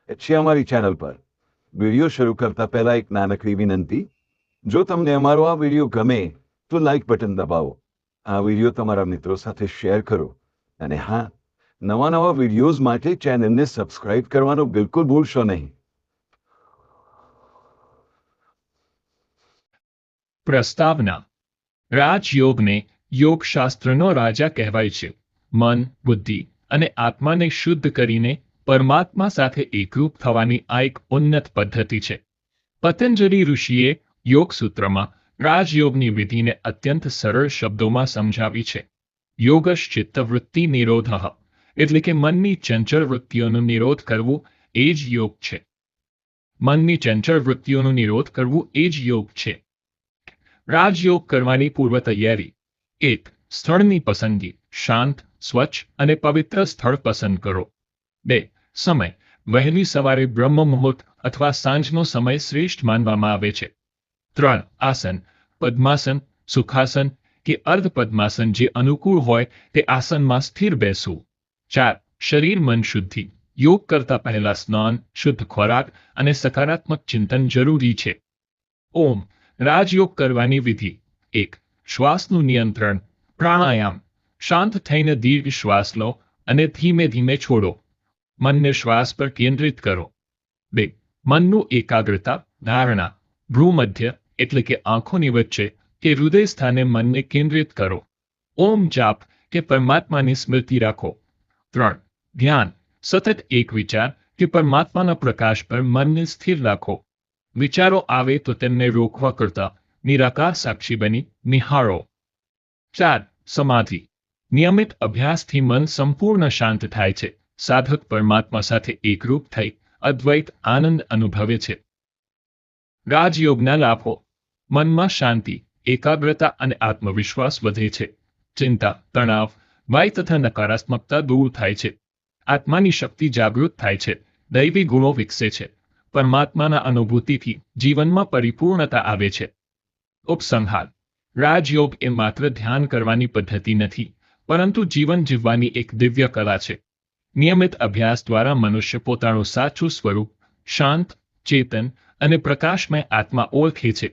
છે અમારી ચેનલ પર। વિડીયો શરૂ કરતા પહેલા એક નાનકડી વિનંતી, જો તમને અમારો આ વિડીયો ગમે તો લાઈક બટન દબાવો, આ વિડીયો તમારા મિત્રો સાથે શેર કરો અને હા, નવા વિડીયોઝ માટે ચેનલને સબસ્ક્રાઇબ કરવાનું બિલકુલ ભૂલશો નહીં। પ્રસ્તાવના। રાજયોગને યોગશાસ્ત્રનો રાજા કહેવાય છે। મન, બુદ્ધિ અને આત્માને શુદ્ધ કરીને પરમાત્મા સાથે એકરૂપ થવાની આ એક ઉન્નત પદ્ધતિ છે। પતંજલિ ઋષિએ યોગસૂત્રમાં રાજયોગની વિધિને અત્યંત સરળ શબ્દોમાં સમજાવી છે। યોગશ ચિત્તવૃત્તિ નિરોધઃ, એટલે કે મનની ચંચળ વૃત્તિઓનો નિરોધ કરવો એ જ યોગ છે। મનની ચંચળ વૃત્તિઓનો નિરોધ કરવો એ જ યોગ છે। રાજયોગ કરવાની પૂર્વ તૈયારી। 1. સ્થળની પસંદગી। શાંત, સ્વચ્છ અને પવિત્ર સ્થળ પસંદ કરો। 2. સમય। વહેલી સવારે બ્રહ્મ મુહૂર્ત અથવા સાંજનો સમય શ્રેષ્ઠ માનવામાં આવે છે। 3. આસન। પદ્માસન, સુખાસન કે અર્ધ પદ્માસન જે અનુકૂળ હોય તે આસનમાં સ્થિર બેસવું। 4. શરીર મન શુદ્ધિ। યોગ કરતા પહેલા સ્નાન, શુદ્ધ ખોરાક અને સકારાત્મક ચિંતન જરૂરી છે। ઓમ। રાજયોગ કરવાની વિધિ। 1. શ્વાસનું નિયંત્રણ। પ્રાણાયામ। શાંત થઈને દીર્ઘ શ્વાસ લો અને ધીમે ધીમે છોડો। મનને શ્વાસ પર કેન્દ્રિત કરો। 2. મનનું એકાગ્રતા ધારણા। ભ્રૂમધ્ય એટલે કે આંખોની વચ્ચે કે હૃદય સ્થાને મનને કેન્દ્રિત કરો। ઓમ જાપ કે પરમાત્માની સ્મૃતિ રાખો। 3. ધ્યાન। સતત એક વિચાર કે પરમાત્માના પ્રકાશ પર મનને સ્થિર રાખો। વિચારો આવે તો તેમને રોકવા કરતા નિરાકાર સાક્ષી બની નિહાળો। 4. સમાધિ। નિયમિત અભ્યાસથી મન સંપૂર્ણ શાંત થાય છે। સાધક પરમાત્મા સાથે એકરૂપ થઈ અદ્વૈત આનંદ અનુભવે છે। રાજયોગના લાભો। મનમાં શાંતિ, એકાગ્રતા અને આત્મવિશ્વાસ વધે છે। ચિંતા, તણાવ, ભય તથા નકારાત્મકતા દૂર થાય છે। આત્માની શક્તિ જાગૃત થાય છે। દૈવી ગુણો વિકસે છે। પરમાત્માના અનુભૂતિથી જીવનમાં પરિપૂર્ણતા આવે છે। ઉપસંહાર। રાજયોગ એ માત્ર ધ્યાન કરવાની પદ્ધતિ નથી, પરંતુ જીવન જીવવાની એક દિવ્ય કલા છે। નિયમિત અભ્યાસ દ્વારા મનુષ્ય પોતાનું સાચું સ્વરૂપ, શાંત, ચેતન અને પ્રકાશમય આત્મા ઓળખે છે।